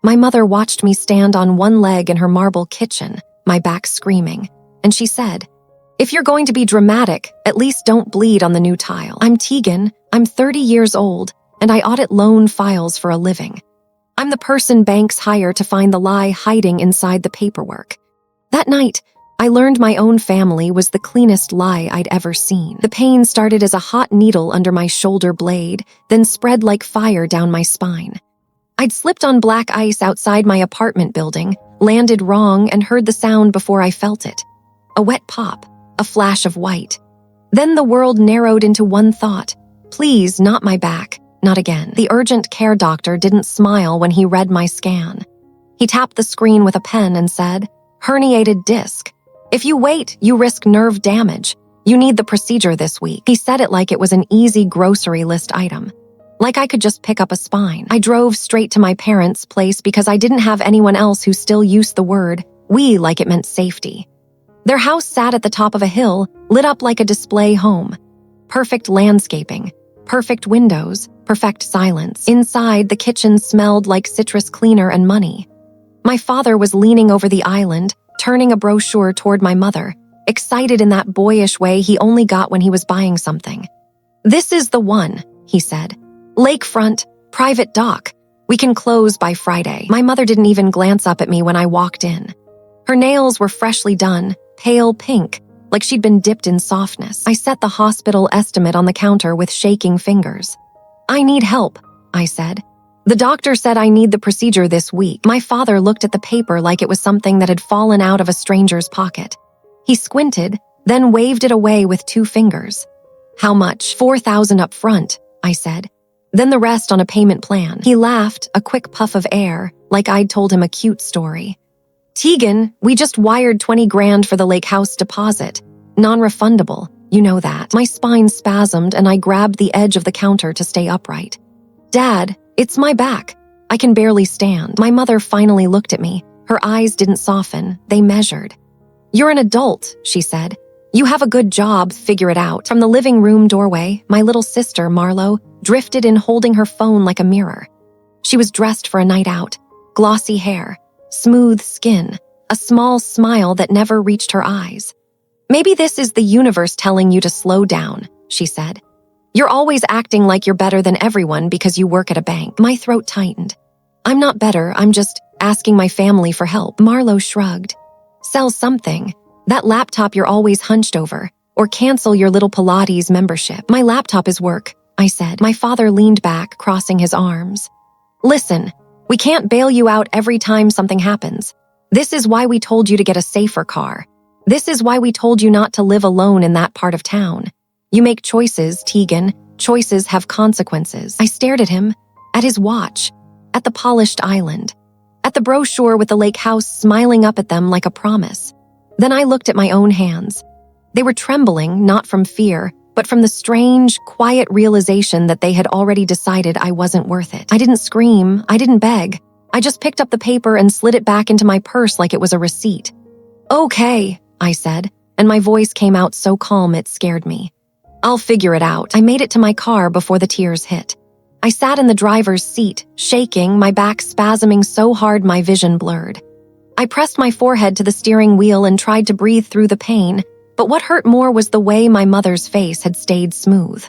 My mother watched me stand on one leg in her marble kitchen, my back screaming, and she said, "If you're going to be dramatic, at least don't bleed on the new tile." I'm Tegan, I'm 30 years old, and I audit loan files for a living. I'm the person banks hire to find the lie hiding inside the paperwork. That night, I learned my own family was the cleanest lie I'd ever seen. The pain started as a hot needle under my shoulder blade, then spread like fire down my spine. I'd slipped on black ice outside my apartment building, landed wrong, and heard the sound before I felt it. A wet pop, a flash of white. Then the world narrowed into one thought. Please, not my back, not again. The urgent care doctor didn't smile when he read my scan. He tapped the screen with a pen and said, "Herniated disc. If you wait, you risk nerve damage. You need the procedure this week." He said it like it was an easy grocery list item. Like I could just pick up a spine. I drove straight to my parents' place because I didn't have anyone else who still used the word "we" like it meant safety. Their house sat at the top of a hill, lit up like a display home. Perfect landscaping, perfect windows, perfect silence. Inside, the kitchen smelled like citrus cleaner and money. My father was leaning over the island, turning a brochure toward my mother, excited in that boyish way he only got when he was buying something. "This is the one," he said. "Lakefront, private dock. We can close by Friday." My mother didn't even glance up at me when I walked in. Her nails were freshly done, pale pink, like she'd been dipped in softness. I set the hospital estimate on the counter with shaking fingers. "I need help," I said. "The doctor said I need the procedure this week." My father looked at the paper like it was something that had fallen out of a stranger's pocket. He squinted, then waved it away with 2 fingers. "How much?" "$4,000 up front," I said. "Then the rest on a payment plan." He laughed, a quick puff of air, like I'd told him a cute story. "Tegan, we just wired 20 grand for the lake house deposit. Non-refundable, you know that." My spine spasmed and I grabbed the edge of the counter to stay upright. "Dad, it's my back. I can barely stand." My mother finally looked at me. Her eyes didn't soften, they measured. "You're an adult," she said. "You have a good job, figure it out." From the living room doorway, my little sister, Marlo, drifted in holding her phone like a mirror. She was dressed for a night out, glossy hair, smooth skin, a small smile that never reached her eyes. "Maybe this is the universe telling you to slow down," she said. "You're always acting like you're better than everyone because you work at a bank." My throat tightened. "I'm not better, I'm just asking my family for help." Marlo shrugged. "Sell something. That laptop you're always hunched over. Or cancel your little Pilates membership." "My laptop is work," I said. My father leaned back, crossing his arms. "Listen, we can't bail you out every time something happens. This is why we told you to get a safer car. This is why we told you not to live alone in that part of town. You make choices, Tegan. Choices have consequences." I stared at him, at his watch, at the polished island, at the brochure with the lake house smiling up at them like a promise. Then I looked at my own hands. They were trembling, not from fear, but from the strange, quiet realization that they had already decided I wasn't worth it. I didn't scream, I didn't beg. I just picked up the paper and slid it back into my purse like it was a receipt. "Okay," I said, and my voice came out so calm it scared me. "I'll figure it out." I made it to my car before the tears hit. I sat in the driver's seat, shaking, my back spasming so hard my vision blurred. I pressed my forehead to the steering wheel and tried to breathe through the pain, but what hurt more was the way my mother's face had stayed smooth.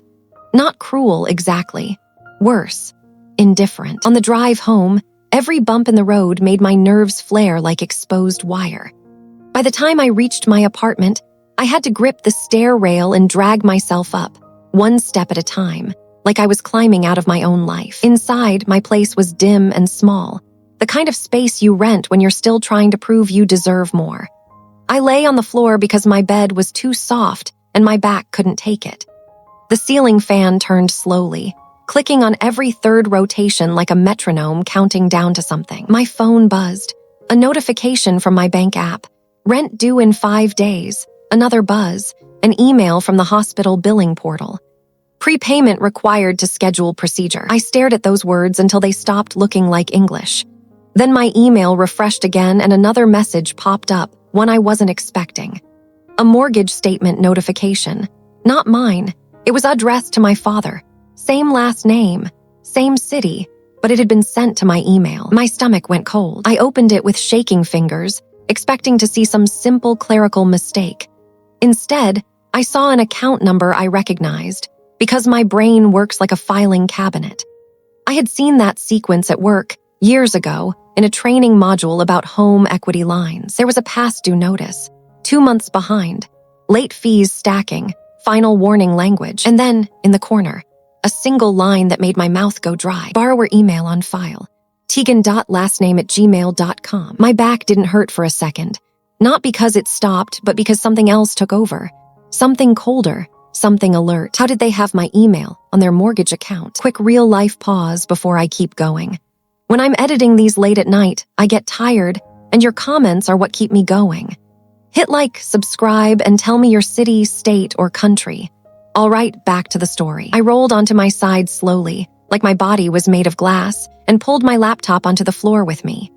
Not cruel, exactly. Worse. Indifferent. On the drive home, every bump in the road made my nerves flare like exposed wire. By the time I reached my apartment, I had to grip the stair rail and drag myself up, one step at a time, like I was climbing out of my own life. Inside, my place was dim and small, the kind of space you rent when you're still trying to prove you deserve more. I lay on the floor because my bed was too soft and my back couldn't take it. The ceiling fan turned slowly, clicking on every third rotation like a metronome counting down to something. My phone buzzed. A notification from my bank app. Rent due in 5 days. Another buzz. An email from the hospital billing portal. Prepayment required to schedule procedure. I stared at those words until they stopped looking like English. Then my email refreshed again and another message popped up, one I wasn't expecting. A mortgage statement notification. Not mine. It was addressed to my father. Same last name. Same city. but it had been sent to my email. My stomach went cold. I opened it with shaking fingers, expecting to see some simple clerical mistake. Instead, I saw an account number I recognized, because my brain works like a filing cabinet. I had seen that sequence at work years ago in a training module about home equity lines. There was a past due notice, 2 months behind, late fees stacking, final warning language, and then, in the corner, a single line that made my mouth go dry. Borrower email on file. Tegan.lastname@gmail.com. My back didn't hurt for a second. Not because it stopped, but because something else took over. Something colder, something alert. How did they have my email on their mortgage account? Quick real-life pause before I keep going. When I'm editing these late at night, I get tired, and your comments are what keep me going. Hit like, subscribe, and tell me your city, state, or country. All right, back to the story. I rolled onto my side slowly, like my body was made of glass, and pulled my laptop onto the floor with me.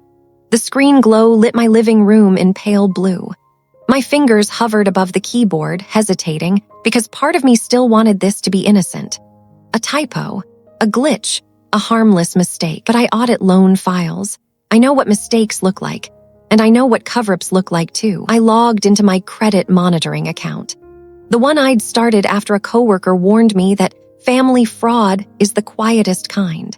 The screen glow lit my living room in pale blue. My fingers hovered above the keyboard, hesitating, because part of me still wanted this to be innocent. A typo, a glitch, a harmless mistake. But I audit loan files. I know what mistakes look like, and I know what cover-ups look like too. I logged into my credit monitoring account. The one I'd started after a coworker warned me that family fraud is the quietest kind.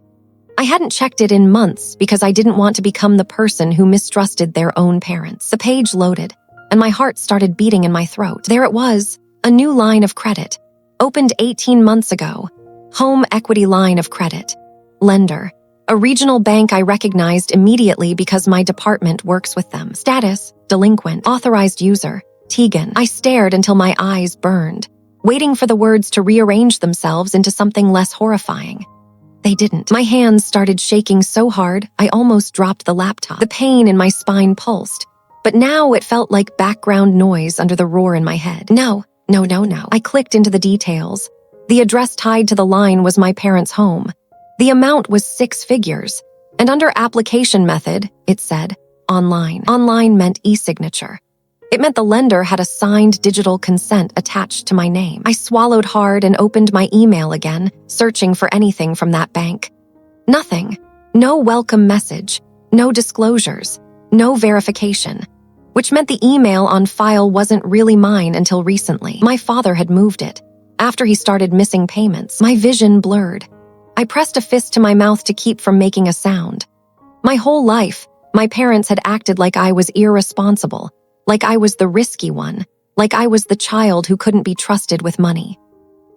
I hadn't checked it in months because I didn't want to become the person who mistrusted their own parents. The page loaded, and my heart started beating in my throat. There it was, a new line of credit. Opened 18 months ago. Home equity line of credit. Lender. A regional bank I recognized immediately because my department works with them. Status, delinquent. Authorized user, Tegan. I stared until my eyes burned, waiting for the words to rearrange themselves into something less horrifying. They didn't. My hands started shaking so hard, I almost dropped the laptop. The pain in my spine pulsed, but now it felt like background noise under the roar in my head. No. I clicked into the details. The address tied to the line was my parents' home. The amount was 6 figures, and under application method, it said, online. Online meant e-signature. It meant the lender had a signed digital consent attached to my name. I swallowed hard and opened my email again, searching for anything from that bank. Nothing. No welcome message. No disclosures. No verification. Which meant the email on file wasn't really mine until recently. My father had moved it. After he started missing payments, my vision blurred. I pressed a fist to my mouth to keep from making a sound. My whole life, my parents had acted like I was irresponsible, like I was the risky one, like I was the child who couldn't be trusted with money.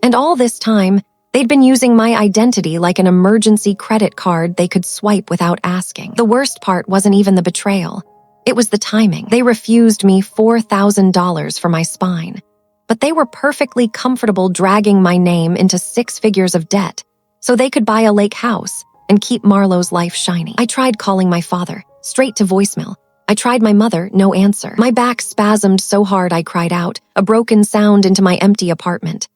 And all this time, they'd been using my identity like an emergency credit card they could swipe without asking. The worst part wasn't even the betrayal. It was the timing. They refused me $4,000 for my spine, but they were perfectly comfortable dragging my name into 6 figures of debt so they could buy a lake house and keep Marlowe's life shiny. I tried calling my father, straight to voicemail. I tried my mother, no answer. My back spasmed so hard I cried out, a broken sound into my empty apartment.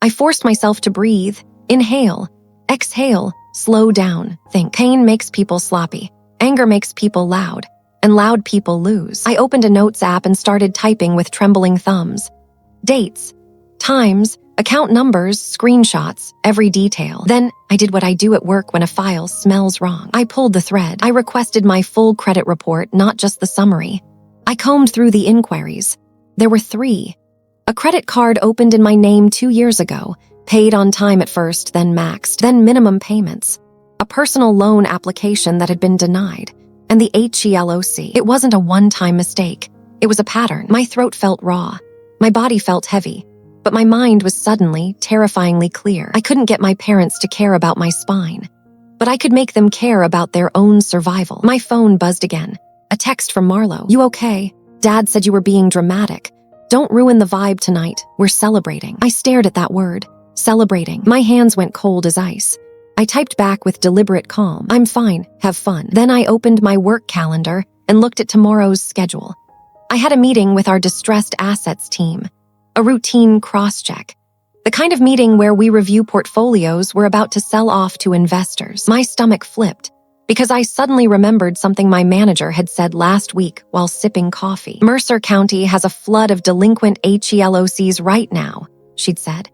I forced myself to breathe, inhale, exhale, slow down, think. Pain makes people sloppy, anger makes people loud, and loud people lose. I opened a notes app and started typing with trembling thumbs. Dates, times, account numbers, screenshots, every detail. Then I did what I do at work when a file smells wrong. I pulled the thread. I requested my full credit report, not just the summary. I combed through the inquiries. There were 3. A credit card opened in my name 2 years ago, paid on time at first, then maxed, then minimum payments. A personal loan application that had been denied, and the HELOC. It wasn't a one-time mistake. It was a pattern. My throat felt raw. My body felt heavy. But my mind was suddenly, terrifyingly clear. I couldn't get my parents to care about my spine, but I could make them care about their own survival. My phone buzzed again. A text from Marlo. "You okay? Dad said you were being dramatic. Don't ruin the vibe tonight. We're celebrating." I stared at that word. Celebrating. My hands went cold as ice. I typed back with deliberate calm. "I'm fine. Have fun." Then I opened my work calendar and looked at tomorrow's schedule. I had a meeting with our distressed assets team. A routine cross-check. The kind of meeting where we review portfolios we're about to sell off to investors. My stomach flipped because I suddenly remembered something my manager had said last week while sipping coffee. "Mercer County has a flood of delinquent HELOCs right now," she'd said.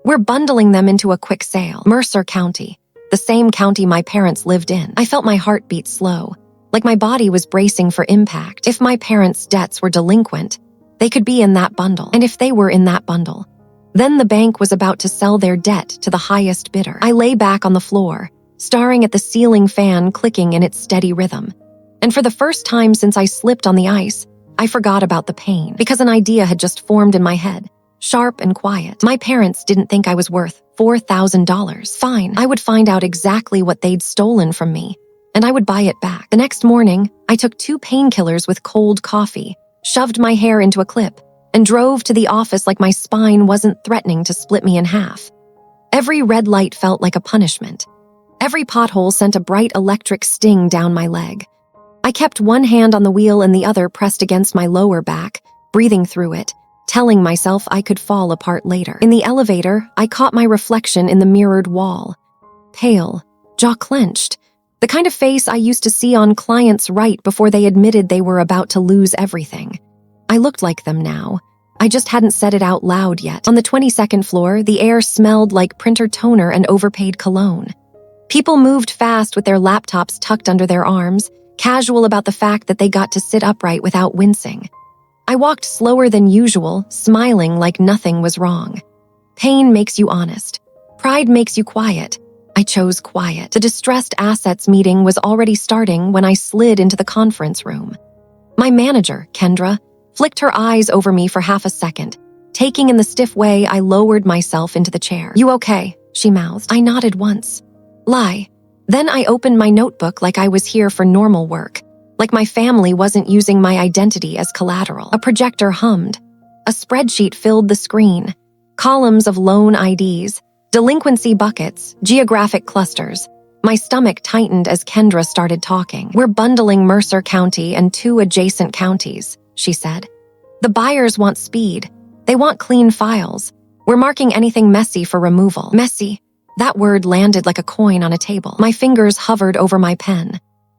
"We're bundling them into a quick sale." Mercer County, the same county my parents lived in. I felt my heart beat slow, like my body was bracing for impact. If my parents' debts were delinquent, they could be in that bundle. And if they were in that bundle, then the bank was about to sell their debt to the highest bidder. I lay back on the floor, staring at the ceiling fan clicking in its steady rhythm. And for the first time since I slipped on the ice, I forgot about the pain, because an idea had just formed in my head, sharp and quiet. My parents didn't think I was worth $4,000. Fine, I would find out exactly what they'd stolen from me, and I would buy it back. The next morning, I took 2 painkillers with cold coffee, shoved my hair into a clip, and drove to the office like my spine wasn't threatening to split me in half. Every red light felt like a punishment. Every pothole sent a bright electric sting down my leg. I kept one hand on the wheel and the other pressed against my lower back, breathing through it, telling myself I could fall apart later. In the elevator, I caught my reflection in the mirrored wall. Pale, jaw clenched, the kind of face I used to see on clients right before they admitted they were about to lose everything. I looked like them now. I just hadn't said it out loud yet. On the 22nd floor, the air smelled like printer toner and overpaid cologne. People moved fast with their laptops tucked under their arms, casual about the fact that they got to sit upright without wincing. I walked slower than usual, smiling like nothing was wrong. Pain makes you honest. Pride makes you quiet. I chose quiet. The distressed assets meeting was already starting when I slid into the conference room. My manager, Kendra, flicked her eyes over me for half a second. Taking in the stiff way, I lowered myself into the chair. "You okay?" she mouthed. I nodded once. Lie. Then I opened my notebook like I was here for normal work, like my family wasn't using my identity as collateral. A projector hummed. A spreadsheet filled the screen. Columns of loan IDs, delinquency buckets, geographic clusters. My stomach tightened as Kendra started talking. "We're bundling Mercer County and 2 adjacent counties," she said. "The buyers want speed. They want clean files. We're marking anything messy for removal." Messy. That word landed like a coin on a table. My fingers hovered over my pen.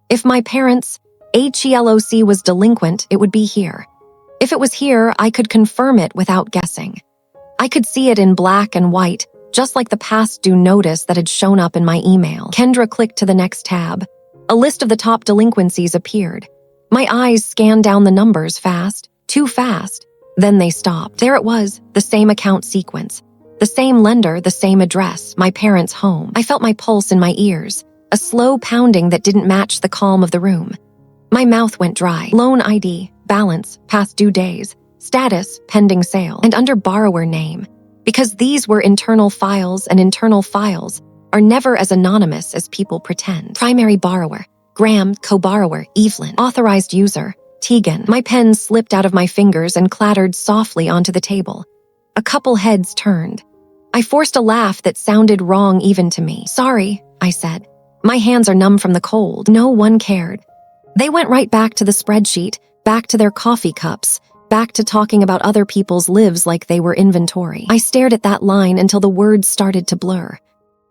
If my parents' HELOC was delinquent, it would be here. If it was here, I could confirm it without guessing. I could see it in black and white, just like the past due notice that had shown up in my email. Kendra clicked to the next tab. A list of the top delinquencies appeared. My eyes scanned down the numbers fast, too fast. Then they stopped. There it was, the same account sequence. The same lender, the same address, my parents' home. I felt my pulse in my ears, a slow pounding that didn't match the calm of the room. My mouth went dry. Loan ID, balance, past due days, status, pending sale, and under borrower name. Because these were internal files, and internal files are never as anonymous as people pretend. Primary borrower, Graham, co-borrower, Evelyn. Authorized user, Tegan. My pen slipped out of my fingers and clattered softly onto the table. A couple heads turned. I forced a laugh that sounded wrong even to me. "Sorry," I said. "My hands are numb from the cold." No one cared. They went right back to the spreadsheet, back to their coffee cups, back to talking about other people's lives like they were inventory. I stared at that line until the words started to blur.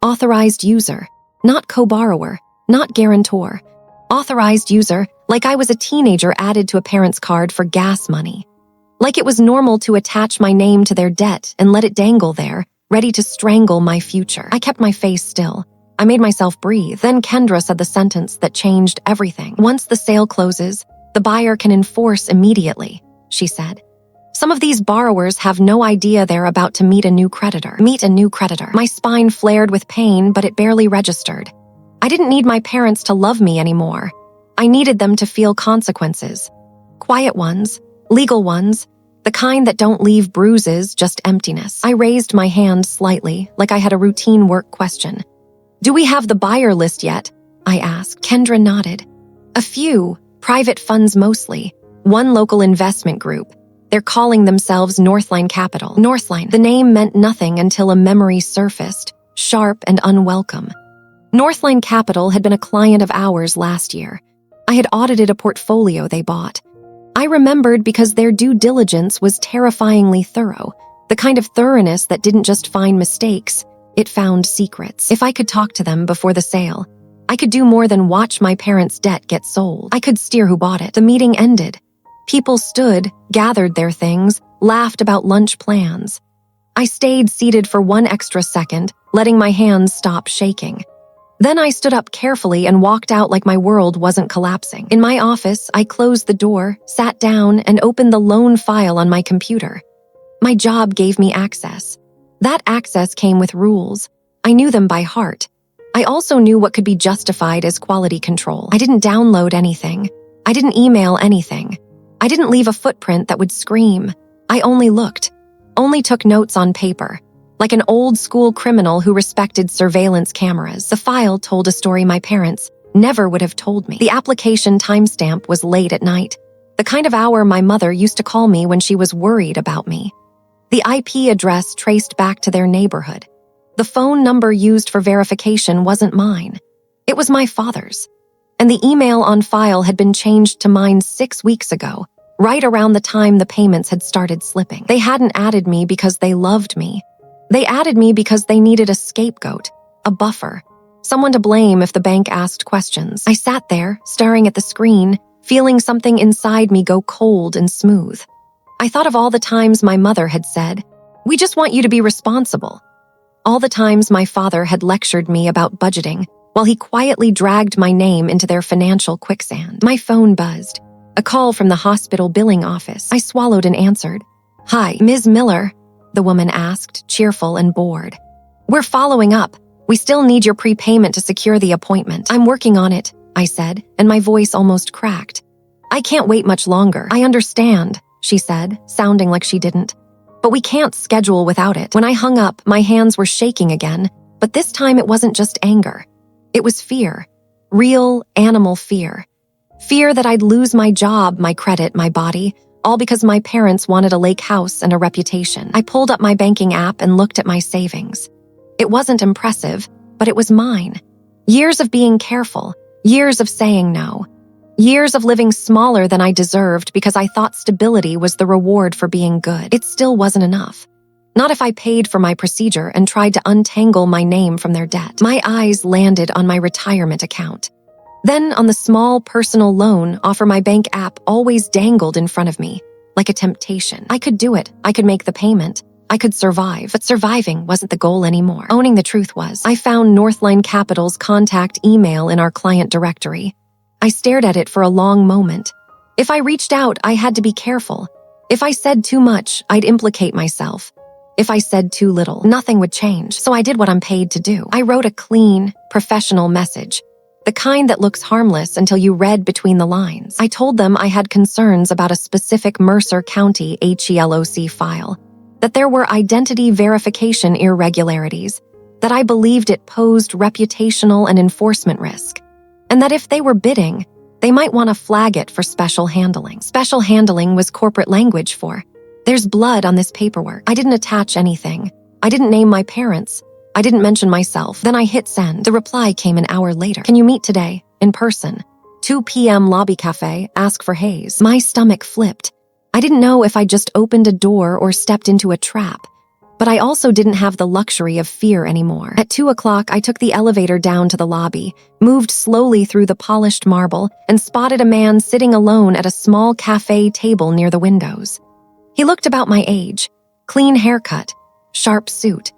Authorized user, not co-borrower, not guarantor. Authorized user, like I was a teenager added to a parent's card for gas money. Like it was normal to attach my name to their debt and let it dangle there, ready to strangle my future. I kept my face still. I made myself breathe. Then Kendra said the sentence that changed everything. "Once the sale closes, the buyer can enforce immediately," she said. "Some of these borrowers have no idea they're about to meet a new creditor." Meet a new creditor. My spine flared with pain, but it barely registered. I didn't need my parents to love me anymore. I needed them to feel consequences. Quiet ones, legal ones, the kind that don't leave bruises, just emptiness. I raised my hand slightly, like I had a routine work question. "Do we have the buyer list yet?" I asked. Kendra nodded. "A few, private funds mostly. One local investment group. They're calling themselves Northline Capital." Northline. The name meant nothing until a memory surfaced, sharp and unwelcome. Northline Capital had been a client of ours last year. I had audited a portfolio they bought. I remembered because their due diligence was terrifyingly thorough, the kind of thoroughness that didn't just find mistakes, it found secrets. If I could talk to them before the sale, I could do more than watch my parents' debt get sold. I could steer who bought it. The meeting ended. People stood, gathered their things, laughed about lunch plans. I stayed seated for one extra second, letting my hands stop shaking. Then I stood up carefully and walked out like my world wasn't collapsing. In my office, I closed the door, sat down, and opened the loan file on my computer. My job gave me access. That access came with rules. I knew them by heart. I also knew what could be justified as quality control. I didn't download anything. I didn't email anything. I didn't leave a footprint that would scream. I only looked, only took notes on paper. Like an old-school criminal who respected surveillance cameras, the file told a story my parents never would have told me. The application timestamp was late at night, the kind of hour my mother used to call me when she was worried about me. The IP address traced back to their neighborhood. The phone number used for verification wasn't mine. It was my father's. And the email on file had been changed to mine 6 weeks ago, right around the time the payments had started slipping. They hadn't added me because they loved me. They added me because they needed a scapegoat, a buffer, someone to blame if the bank asked questions. I sat there, staring at the screen, feeling something inside me go cold and smooth. I thought of all the times my mother had said, "We just want you to be responsible." All the times my father had lectured me about budgeting, while he quietly dragged my name into their financial quicksand. My phone buzzed. A call from the hospital billing office. I swallowed and answered. "Hi, Ms. Miller," the woman asked, cheerful and bored. "We're following up. We still need your prepayment to secure the appointment." "I'm working on it," I said, and my voice almost cracked. "I can't wait much longer." "I understand," she said, sounding like she didn't. "But we can't schedule without it." When I hung up, my hands were shaking again, but this time it wasn't just anger. It was fear. Real, animal fear. Fear that I'd lose my job, my credit, my body, all because my parents wanted a lake house and a reputation. I pulled up my banking app and looked at my savings. It wasn't impressive, but it was mine. Years of being careful, years of saying no, years of living smaller than I deserved because I thought stability was the reward for being good. It still wasn't enough. Not if I paid for my procedure and tried to untangle my name from their debt. My eyes landed on my retirement account. Then on the small personal loan offer my bank app always dangled in front of me, like a temptation. I could do it. I could make the payment. I could survive. But surviving wasn't the goal anymore. Owning the truth was. I found Northline Capital's contact email in our client directory. I stared at it for a long moment. If I reached out, I had to be careful. If I said too much, I'd implicate myself. If I said too little, nothing would change. So I did what I'm paid to do. I wrote a clean, professional message. The kind that looks harmless until you read between the lines. I told them I had concerns about a specific Mercer County HELOC file, that there were identity verification irregularities, that I believed it posed reputational and enforcement risk, and that if they were bidding, they might want to flag it for special handling. Special handling was corporate language for, "There's blood on this paperwork." I didn't attach anything. I didn't name my parents. I didn't mention myself. Then I hit send. The reply came an hour later. "Can you meet today, in person? 2 p.m. lobby cafe, ask for Hayes." My stomach flipped. I didn't know if I just opened a door or stepped into a trap, but I also didn't have the luxury of fear anymore. At 2 o'clock, I took the elevator down to the lobby, moved slowly through the polished marble, and spotted a man sitting alone at a small cafe table near the windows. He looked about my age, clean haircut, sharp suit,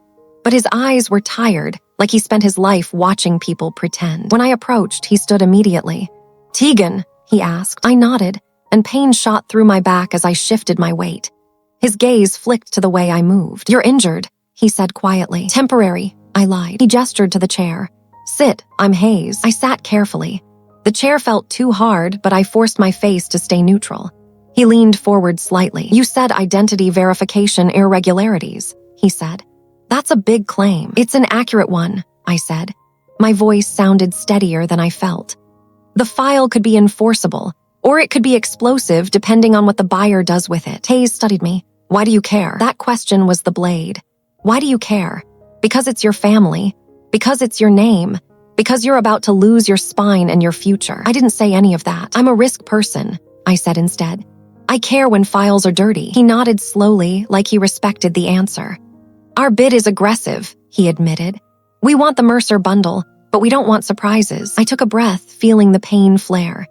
but his eyes were tired, like he spent his life watching people pretend. When I approached, he stood immediately. "Tegan," he asked. I nodded, and pain shot through my back as I shifted my weight. His gaze flicked to the way I moved. "You're injured," he said quietly. "Temporary," I lied. He gestured to the chair. "Sit, I'm Hayes." I sat carefully. The chair felt too hard, but I forced my face to stay neutral. He leaned forward slightly. "You said identity verification irregularities," he said. "That's a big claim." "It's an accurate one," I said. My voice sounded steadier than I felt. "The file could be enforceable, or it could be explosive depending on what the buyer does with it." Hayes studied me. "Why do you care?" That question was the blade. Why do you care? Because it's your family. Because it's your name. Because you're about to lose your spine and your future. I didn't say any of that. "I'm a risk person," I said instead. "I care when files are dirty." He nodded slowly, like he respected the answer. "Our bid is aggressive," he admitted. "We want the Mercer bundle, but we don't want surprises." I took a breath, feeling the pain flare.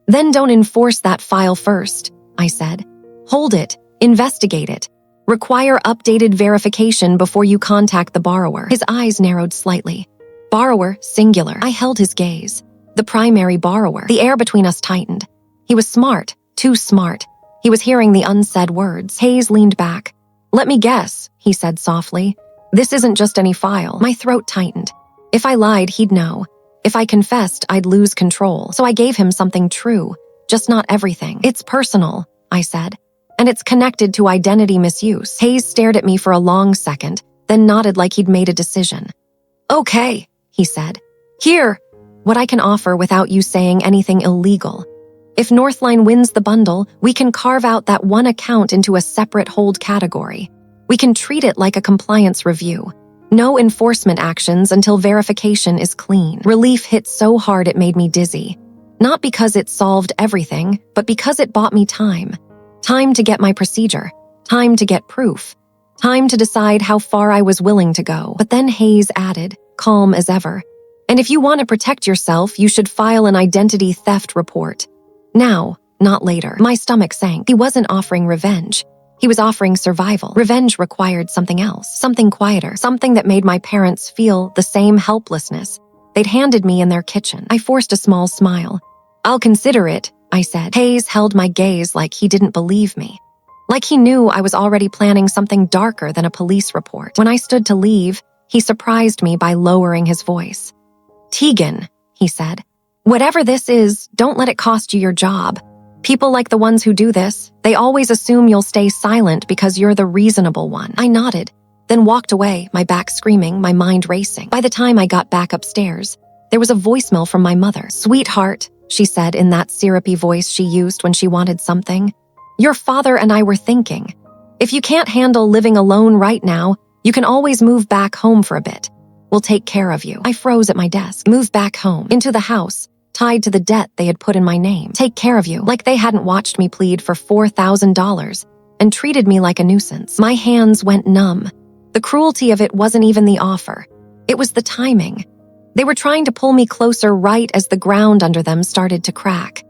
"Then don't enforce that file first," I said. "Hold it, investigate it. Require updated verification before you contact the borrower." His eyes narrowed slightly. Borrower, singular. I held his gaze. The primary borrower. The air between us tightened. He was smart, too smart. He was hearing the unsaid words. Hayes leaned back. Let me guess, he said softly. This isn't just any file. My throat tightened. If I lied, he'd know. If I confessed, I'd lose control. So I gave him something true, just not everything. It's personal, I said. And it's connected to identity misuse. Hayes stared at me for a long second, then nodded like he'd made a decision. Okay, he said. Here, what I can offer without you saying anything illegal. If Northline wins the bundle, we can carve out that one account into a separate hold category. We can treat it like a compliance review. No enforcement actions until verification is clean. Relief hit so hard it made me dizzy. Not because it solved everything, but because it bought me time. Time to get my procedure. Time to get proof. Time to decide how far I was willing to go. But then Hayes added, calm as ever. And if you want to protect yourself, you should file an identity theft report. Now, not later. My stomach sank. He wasn't offering revenge. He was offering survival. Revenge required something else, something quieter, something that made my parents feel the same helplessness they'd handed me in their kitchen. I forced a small smile. I'll consider it, I said. Hayes held my gaze like he didn't believe me. Like he knew I was already planning something darker than a police report. When I stood to leave, he surprised me by lowering his voice. Tegan, he said, whatever this is, don't let it cost you your job. People like the ones who do this, they always assume you'll stay silent because you're the reasonable one. I nodded, then walked away, my back screaming, my mind racing. By the time I got back upstairs, there was a voicemail from my mother. Sweetheart, she said in that syrupy voice she used when she wanted something. Your father and I were thinking. If you can't handle living alone right now, you can always move back home for a bit. We'll take care of you. I froze at my desk. Move back home, into the house, tied to the debt they had put in my name. Take care of you, like they hadn't watched me plead for $4,000 and treated me like a nuisance. My hands went numb. The cruelty of it wasn't even the offer. It was the timing. They were trying to pull me closer right as the ground under them started to crack.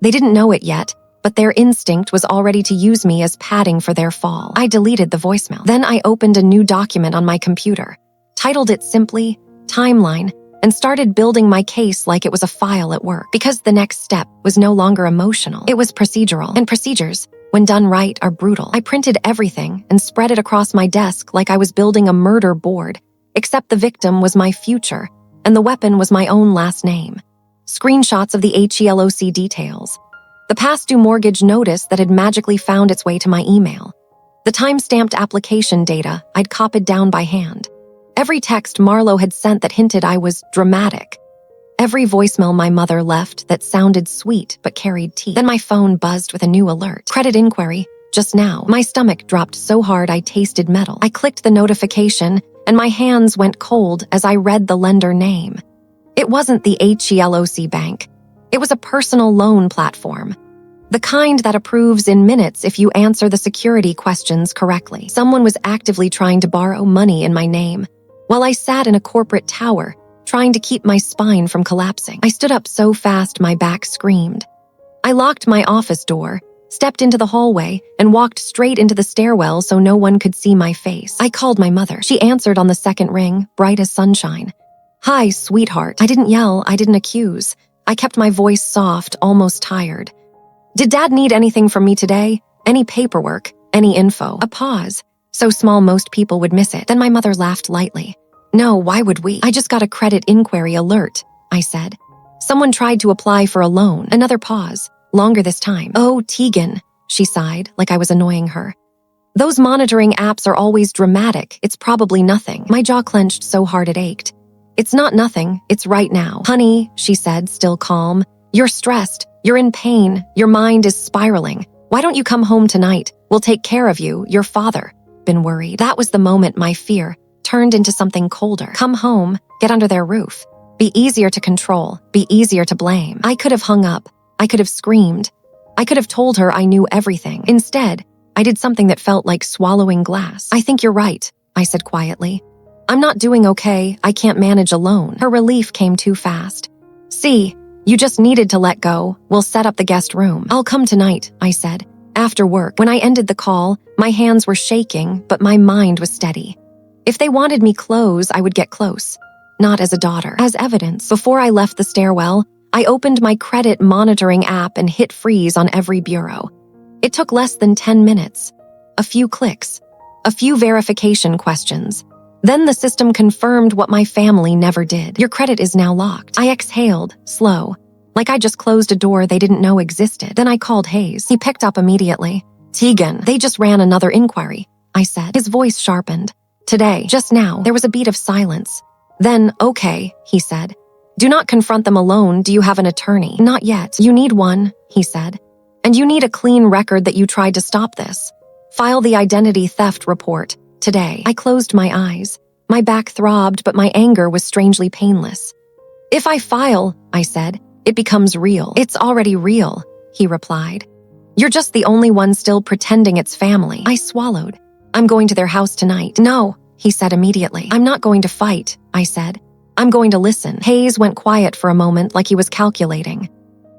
They didn't know it yet, but their instinct was already to use me as padding for their fall. I deleted the voicemail. Then I opened a new document on my computer, titled it simply, Timeline, and started building my case like it was a file at work. Because the next step was no longer emotional, it was procedural. And procedures, when done right, are brutal. I printed everything and spread it across my desk like I was building a murder board, except the victim was my future, and the weapon was my own last name. Screenshots of the HELOC details. The past due mortgage notice that had magically found its way to my email. The time-stamped application data I'd copied down by hand. Every text Marlowe had sent that hinted I was dramatic. Every voicemail my mother left that sounded sweet but carried teeth. Then my phone buzzed with a new alert. Credit inquiry, just now. My stomach dropped so hard I tasted metal. I clicked the notification, and my hands went cold as I read the lender name. It wasn't the HELOC bank. It was a personal loan platform. The kind that approves in minutes if you answer the security questions correctly. Someone was actively trying to borrow money in my name, while I sat in a corporate tower, trying to keep my spine from collapsing. I stood up so fast my back screamed. I locked my office door, stepped into the hallway, and walked straight into the stairwell so no one could see my face. I called my mother. She answered on the second ring, bright as sunshine. Hi, sweetheart. I didn't yell, I didn't accuse. I kept my voice soft, almost tired. Did Dad need anything from me today? Any paperwork? Any info? A pause. So small most people would miss it. Then my mother laughed lightly. No, why would we? I just got a credit inquiry alert, I said. Someone tried to apply for a loan. Another pause. Longer this time. Oh, Tegan, she sighed, like I was annoying her. Those monitoring apps are always dramatic. It's probably nothing. My jaw clenched so hard it ached. It's not nothing. It's right now. Honey, she said, still calm. You're stressed. You're in pain. Your mind is spiraling. Why don't you come home tonight? We'll take care of you, your father. Been worried. That was the moment my fear turned into something colder. Come home, get under their roof. Be easier to control, be easier to blame. I could have hung up. I could have screamed. I could have told her I knew everything. Instead, I did something that felt like swallowing glass. I think you're right, I said quietly. I'm not doing okay. I can't manage alone. Her relief came too fast. See, you just needed to let go. We'll set up the guest room. I'll come tonight, I said. After work. When I ended the call, my hands were shaking, but my mind was steady. If they wanted me close, I would get close. not as a daughter. As evidence, before I left the stairwell, I opened my credit monitoring app and hit freeze on every bureau. It took less than 10 minutes. A few clicks. A few verification questions. Then the system confirmed what my family never did. Your credit is now locked. I exhaled, slow, like I just closed a door they didn't know existed. Then I called Hayes. He picked up immediately. Tegan, they just ran another inquiry, I said. His voice sharpened. Today, just now, there was a beat of silence. Then, okay, he said. Do not confront them alone. Do you have an attorney? Not yet. You need one, he said. And you need a clean record that you tried to stop this. File the identity theft report. Today, I closed my eyes. My back throbbed, but my anger was strangely painless. If I file, I said, it becomes real. It's already real, he replied. You're just the only one still pretending it's family. I swallowed. I'm going to their house tonight. No, he said immediately. I'm not going to fight, I said. I'm going to listen. Hayes went quiet for a moment like he was calculating.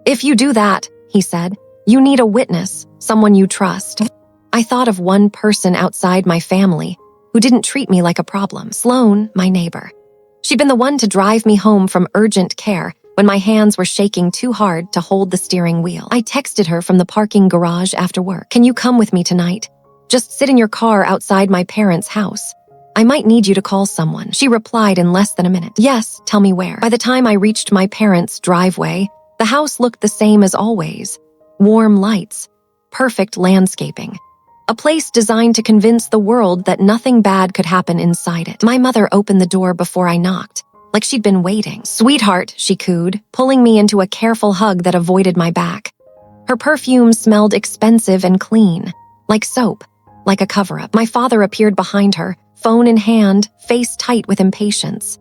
If you do that, he said, you need a witness, someone you trust. I thought of one person outside my family who didn't treat me like a problem. Sloane, my neighbor. She'd been the one to drive me home from urgent care when my hands were shaking too hard to hold the steering wheel. I texted her from the parking garage after work. Can you come with me tonight? Just sit in your car outside my parents' house. I might need you to call someone. She replied in less than a minute. Yes, tell me where. By the time I reached my parents' driveway, the house looked the same as always. Warm lights. Perfect landscaping. A place designed to convince the world that nothing bad could happen inside it. My mother opened the door before I knocked, like she'd been waiting. Sweetheart, she cooed, pulling me into a careful hug that avoided my back. Her perfume smelled expensive and clean, like soap, like a cover-up. My father appeared behind her, phone in hand, face tight with impatience.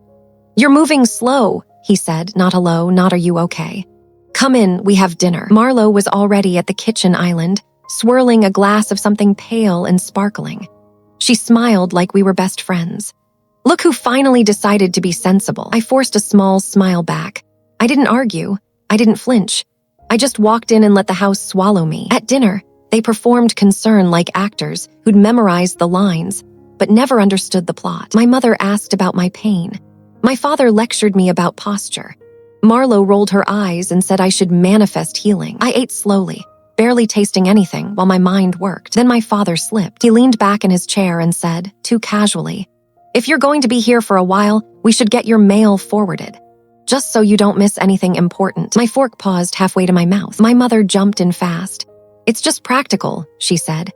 You're moving slow, he said, not hello, not are you okay. Come in, we have dinner. Marlo was already at the kitchen island, swirling a glass of something pale and sparkling. She smiled like we were best friends. Look who finally decided to be sensible. I forced a small smile back. I didn't argue. I didn't flinch. I just walked in and let the house swallow me. At dinner, they performed concern like actors who'd memorized the lines, but never understood the plot. My mother asked about my pain. My father lectured me about posture. Marlo rolled her eyes and said I should manifest healing. I ate slowly, barely tasting anything while my mind worked. Then my father slipped. He leaned back in his chair and said, too casually, if you're going to be here for a while, we should get your mail forwarded, just so you don't miss anything important. My fork paused halfway to my mouth. My mother jumped in fast. It's just practical, she said.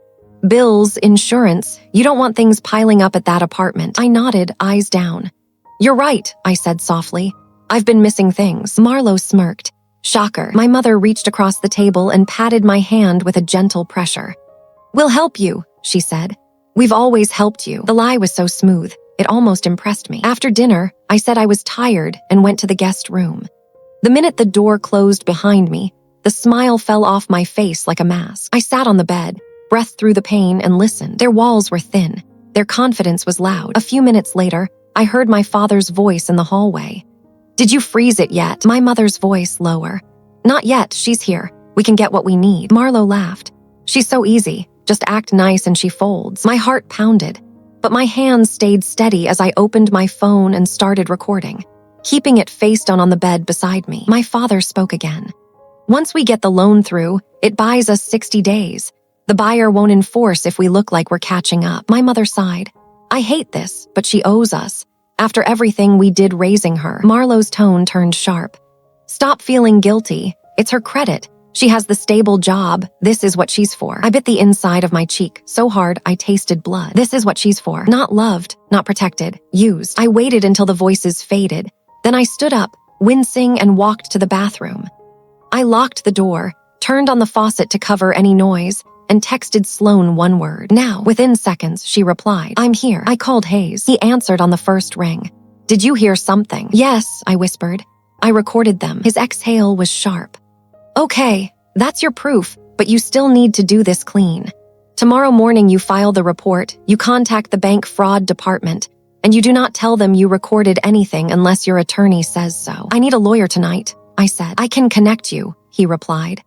Bills, insurance, you don't want things piling up at that apartment. I nodded, eyes down. You're right, I said softly. I've been missing things. Marlo smirked. Shocker. My mother reached across the table and patted my hand with a gentle pressure. We'll help you, she said. We've always helped you. The lie was so smooth, it almost impressed me. After dinner, I said I was tired and went to the guest room. The minute the door closed behind me, the smile fell off my face like a mask. I sat on the bed, breathed through the pain and listened. Their walls were thin. Their confidence was loud. A few minutes later, I heard my father's voice in the hallway. Did you freeze it yet? My mother's voice lower. Not yet, she's here. We can get what we need. Marlo laughed. She's so easy. Just act nice and she folds. My heart pounded, but my hands stayed steady as I opened my phone and started recording, keeping it face down on the bed beside me. My father spoke again. Once we get the loan through, it buys us 60 days. The buyer won't enforce if we look like we're catching up. My mother sighed. I hate this, but she owes us. After everything we did raising her. Marlo's tone turned sharp. Stop feeling guilty. It's her credit. She has the stable job. This is what she's for. I bit the inside of my cheek so hard I tasted blood. This is what she's for. Not loved, not protected, used. I waited until the voices faded. Then I stood up, wincing, and walked to the bathroom. I locked the door, turned on the faucet to cover any noise, and texted Sloane one word. Now. Within seconds, she replied, I'm here. I called Hayes. He answered on the first ring. Did you hear something? Yes, I whispered. I recorded them. His exhale was sharp. Okay, that's your proof, but you still need to do this clean. Tomorrow morning you file the report, you contact the bank fraud department, and you do not tell them you recorded anything unless your attorney says so. I need a lawyer tonight, I said. I can connect you, he replied.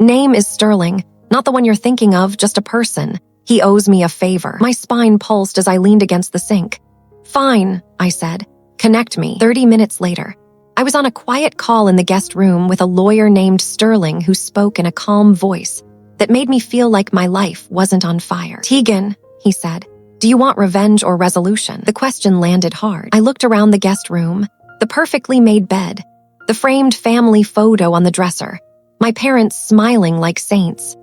Name is Sterling, not the one you're thinking of, just a person. He owes me a favor. My spine pulsed as I leaned against the sink. Fine, I said. Connect me. 30 minutes later, I was on a quiet call in the guest room with a lawyer named Sterling who spoke in a calm voice that made me feel like my life wasn't on fire. "Tegan," he said, "do you want revenge or resolution?" The question landed hard. I looked around the guest room, the perfectly made bed, the framed family photo on the dresser, my parents smiling like saints,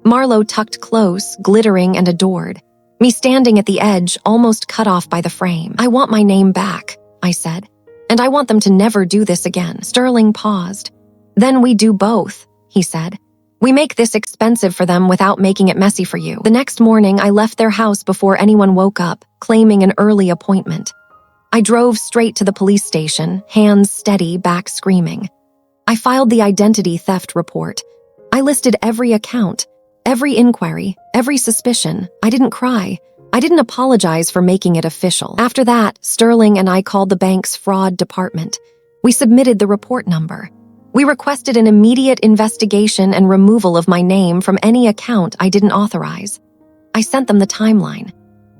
Marlo tucked close, glittering and adored, me standing at the edge, almost cut off by the frame. "I want my name back," I said, "and I want them to never do this again." Sterling paused. "Then we do both," he said. "We make this expensive for them without making it messy for you." The next morning, I left their house before anyone woke up, claiming an early appointment. I drove straight to the police station, hands steady, back screaming. I filed the identity theft report. I listed every account, every inquiry, every suspicion. I didn't cry. I didn't apologize for making it official. After that, Sterling and I called the bank's fraud department. We submitted the report number. We requested an immediate investigation and removal of my name from any account I didn't authorize. I sent them the timeline.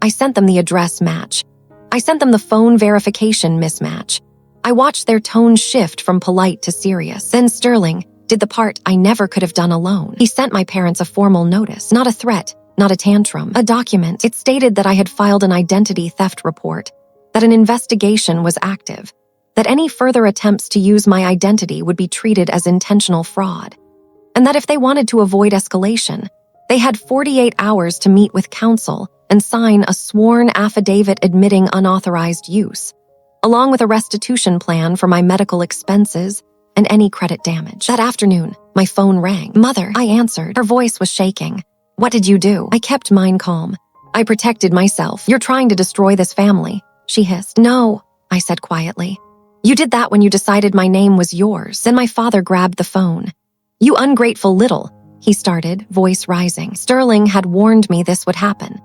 I sent them the address match. I sent them the phone verification mismatch. I watched their tone shift from polite to serious. Then Sterling did the part I never could have done alone. He sent my parents a formal notice, not a threat, not a tantrum, a document. It stated that I had filed an identity theft report, that an investigation was active, that any further attempts to use my identity would be treated as intentional fraud, and that if they wanted to avoid escalation, they had 48 hours to meet with counsel and sign a sworn affidavit admitting unauthorized use, along with a restitution plan for my medical expenses and any credit damage. That afternoon, my phone rang. "Mother," I answered. Her voice was shaking. "What did you do?" I kept mine calm. "I protected myself." "You're trying to destroy this family," she hissed. "No," I said quietly. "You did that when you decided my name was yours." Then my father grabbed the phone. "You ungrateful little," he started, voice rising. Sterling had warned me this would happen.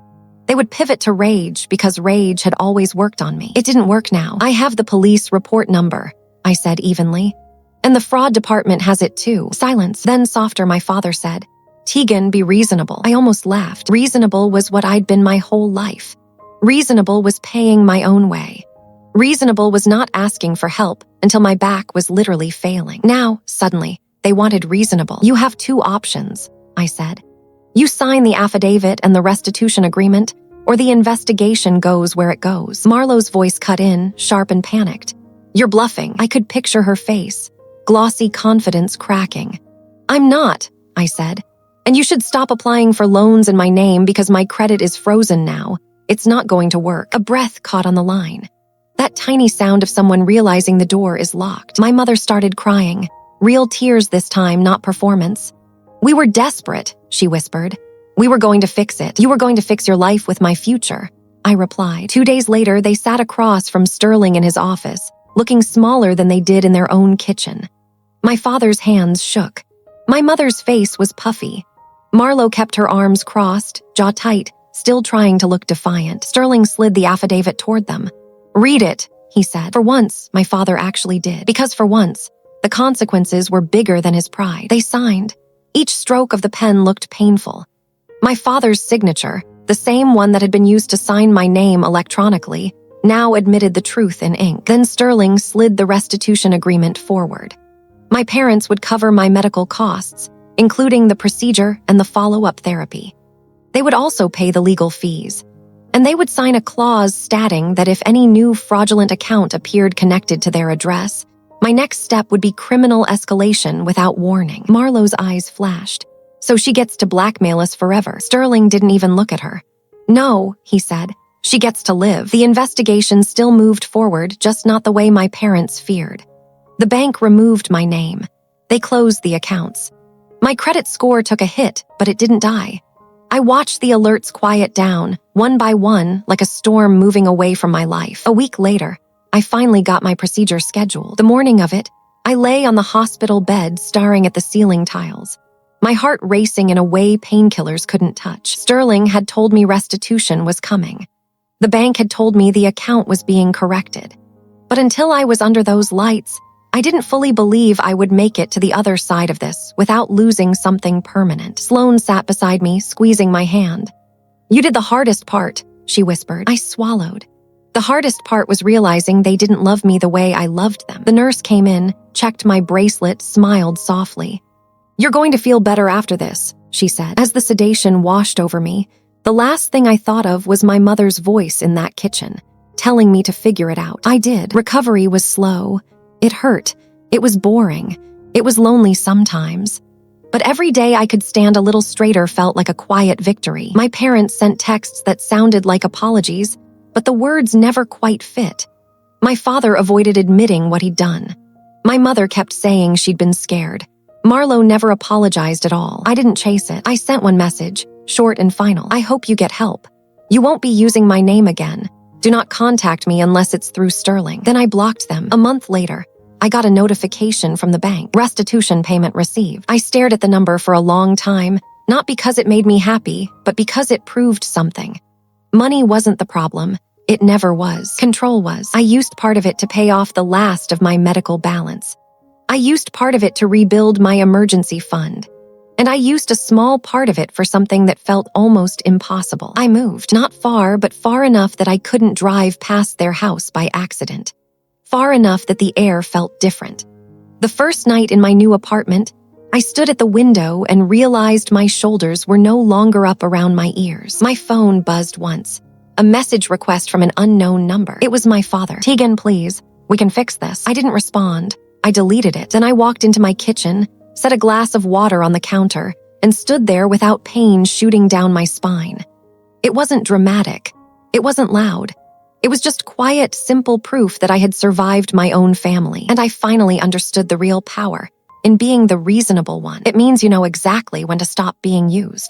They would pivot to rage because rage had always worked on me. It didn't work now. "I have the police report number," I said evenly. "And the fraud department has it too." Silence. Then softer, my father said, "Tegan, be reasonable." I almost laughed. Reasonable was what I'd been my whole life. Reasonable was paying my own way. Reasonable was not asking for help until my back was literally failing. Now, suddenly, they wanted reasonable. "You have two options," I said. "You sign the affidavit and the restitution agreement, or the investigation goes where it goes." Marlo's voice cut in, sharp and panicked. "You're bluffing." I could picture her face, glossy confidence cracking. "I'm not," I said. "And you should stop applying for loans in my name because my credit is frozen now. It's not going to work." A breath caught on the line. That tiny sound of someone realizing the door is locked. My mother started crying. Real tears this time, not performance. "We were desperate," she whispered. "We were going to fix it. You were going to fix your life with my future," I replied. 2 days later, they sat across from Sterling in his office, looking smaller than they did in their own kitchen. My father's hands shook. My mother's face was puffy. Marlo kept her arms crossed, jaw tight, still trying to look defiant. Sterling slid the affidavit toward them. "Read it," he said. For once, my father actually did. Because for once, the consequences were bigger than his pride. They signed. Each stroke of the pen looked painful. My father's signature, the same one that had been used to sign my name electronically, now admitted the truth in ink. Then Sterling slid the restitution agreement forward. My parents would cover my medical costs, including the procedure and the follow-up therapy. They would also pay the legal fees. And they would sign a clause stating that if any new fraudulent account appeared connected to their address, my next step would be criminal escalation without warning. Marlo's eyes flashed. "So she gets to blackmail us forever." Sterling didn't even look at her. "No," he said. "She gets to live." The investigation still moved forward, just not the way my parents feared. The bank removed my name. They closed the accounts. My credit score took a hit, but it didn't die. I watched the alerts quiet down, one by one, like a storm moving away from my life. A week later, I finally got my procedure scheduled. The morning of it, I lay on the hospital bed staring at the ceiling tiles, my heart racing in a way painkillers couldn't touch. Sterling had told me restitution was coming. The bank had told me the account was being corrected. But until I was under those lights, I didn't fully believe I would make it to the other side of this without losing something permanent. Sloane sat beside me, squeezing my hand. "You did the hardest part," she whispered. I swallowed. The hardest part was realizing they didn't love me the way I loved them. The nurse came in, checked my bracelet, smiled softly. "You're going to feel better after this," she said. As the sedation washed over me, the last thing I thought of was my mother's voice in that kitchen, telling me to figure it out. I did. Recovery was slow. It hurt. It was boring. It was lonely sometimes. But every day I could stand a little straighter felt like a quiet victory. My parents sent texts that sounded like apologies, but the words never quite fit. My father avoided admitting what he'd done. My mother kept saying she'd been scared. Marlo never apologized at all. I didn't chase it. I sent one message, short and final. "I hope you get help. You won't be using my name again. Do not contact me unless it's through Sterling." Then I blocked them. A month later, I got a notification from the bank. Restitution payment received. I stared at the number for a long time, not because it made me happy, but because it proved something. Money wasn't the problem. It never was. Control was. I used part of it to pay off the last of my medical balance. I used part of it to rebuild my emergency fund. And I used a small part of it for something that felt almost impossible. I moved, not far, but far enough that I couldn't drive past their house by accident. Far enough that the air felt different. The first night in my new apartment, I stood at the window and realized my shoulders were no longer up around my ears. My phone buzzed once. A message request from an unknown number. It was my father. "Tegan, please. We can fix this." I didn't respond. I deleted it. Then I walked into my kitchen, set a glass of water on the counter, and stood there without pain shooting down my spine. It wasn't dramatic. It wasn't loud. It was just quiet, simple proof that I had survived my own family. And I finally understood the real power in being the reasonable one. It means you know exactly when to stop being used.